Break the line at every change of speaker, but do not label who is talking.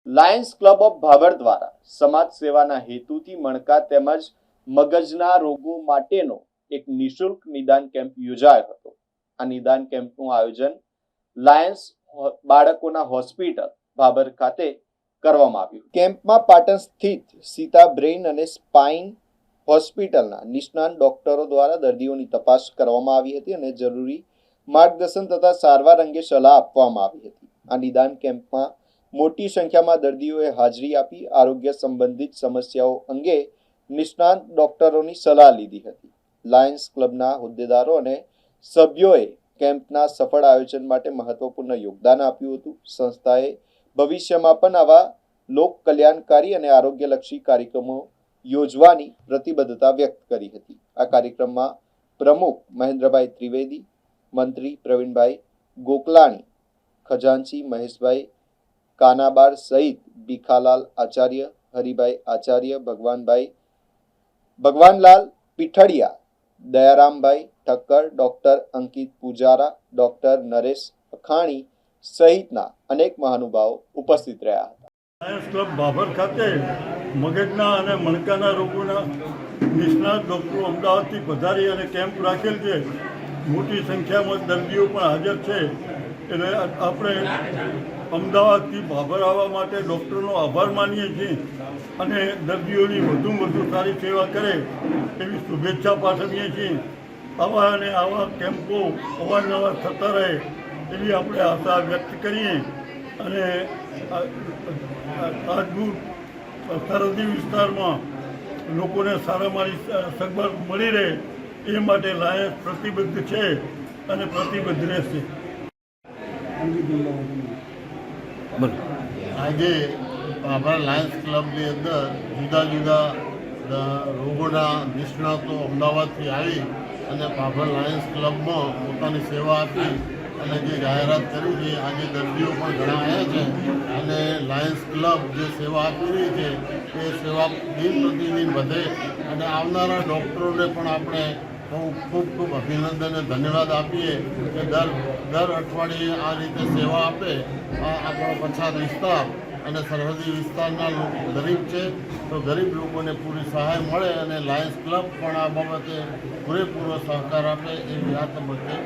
Lions club of Bhabhar દ્વારા સમાજ સેવાના હેતુથી મણકા તેમજ મગજના રોગો માટેનો એક નિઃશુલ્ક નિદાન કેમ્પ યોજાયો હતો। આ નિદાન કેમ્પનું આયોજન લાયન્સ બાળકોના હોસ્પિટલ ભાભર ખાતે કરવામાં આવ્યું। કેમ્પમાં પાટણ સ્થિત સીતા બ્રેઇન અને સ્પાઇન હોસ્પિટલના નિષ્ણાત ડોક્ટરો દ્વારા દર્દીઓની તપાસ કરવામાં આવી હતી અને જરૂરી માર્ગદર્શન તથા સારવાર અંગે સલાહ આપવામાં આવી હતી। આ નિદાન કેમ્પમાં મોટી સંખ્યામાં દર્દીઓએ હાજરી આપી આરોગ્ય સંબંધિત સમસ્યાઓ અંગે નિષ્ણાત ડોક્ટરોની સલાહ લીધી હતી। લાયન્સ ક્લબના હોદ્દેદારો અને સભ્યોએ કેમ્પના સફળ આયોજન માટે મહત્વપૂર્ણ યોગદાન આપ્યું હતું। સંસ્થાએ ભવિષ્યમાં પણ આવા લોક કલ્યાણકારી અને આરોગ્યલક્ષી કાર્યક્રમો યોજવાની પ્રતિબદ્ધતા વ્યક્ત કરી હતી। આ કાર્યક્રમમાં પ્રમુખ મહેન્દ્રભાઈ ત્રિવેદી, મંત્રી પ્રવીણભાઈ ગોકલાણી, ખજાનચી મહેશભાઈ કાનાબાર સહિત ભીખાલાલ આચાર્ય, હરિભાઈ આચાર્ય, ભગવાનલાલ પીઠડિયા, દયારામભાઈ ઠક્કર, ડોક્ટર અંકિત પૂજારા, ડોક્ટર નરેશ અખાણી સહિતના અનેક મહાનુભાવો ઉપસ્થિત રહ્યા હતા।
લાયન્સ ક્લબ ભાભર ખાતે મગજના અને મણકાના રોગોના નિષ્ણાત ડૉક્ટરો અમદાવાદથી પધારી અને કેમ્પ રાખેલ છે। મોટી સંખ્યામાં દર્દીઓ પણ હાજર છે। એટલે આપણે અમદાવાદથી ભાભર આવવા માટે ડૉક્ટરનો આભાર માનીએ છીએ અને દર્દીઓની વધુમાં વધુ સારી સેવા કરે એવી શુભેચ્છા પાઠવીએ છીએ। આવા અને આવા કેમ્પો અવારનવાર થતા રહે એવી આપણે આશા વ્યક્ત કરીએ અને આજનું સરહદી વિસ્તારમાં લોકોને સારામારી સગવડ મળી રહે એ માટે લાયન્સ પ્રતિબદ્ધ છે અને પ્રતિબદ્ધ રહેશે।
આજે ભાભર લાયન્સ ક્લબની અંદર જુદા જુદા રોગોના નિષ્ણાતો અમદાવાદથી આવી અને ભાભર લાયન્સ ક્લબમાં પોતાની સેવા આપી અને જે જાહેરાત કરી છે આજે દર્દીઓ પણ ઘણા આવ્યા છે અને લાયન્સ ક્લબ જે સેવા આપી રહી છે એ સેવા દિન પ્રતિદિન વધે અને આવનારા ડૉક્ટરોને પણ આપણે ખૂબ ખૂબ અભિનંદન અને ધન્યવાદ આપીએ કે દર અઠવાડિયે આ રીતે સેવા આપે। આપણો પછાત વિસ્તાર અને સરહદી વિસ્તારના લોકો ગરીબ છે તો ગરીબ લોકોને પૂરી સહાય મળે અને લાયન્સ ક્લબ પણ આ બાબતે પૂરેપૂરો સહકાર આપે એવી આ તબક્કે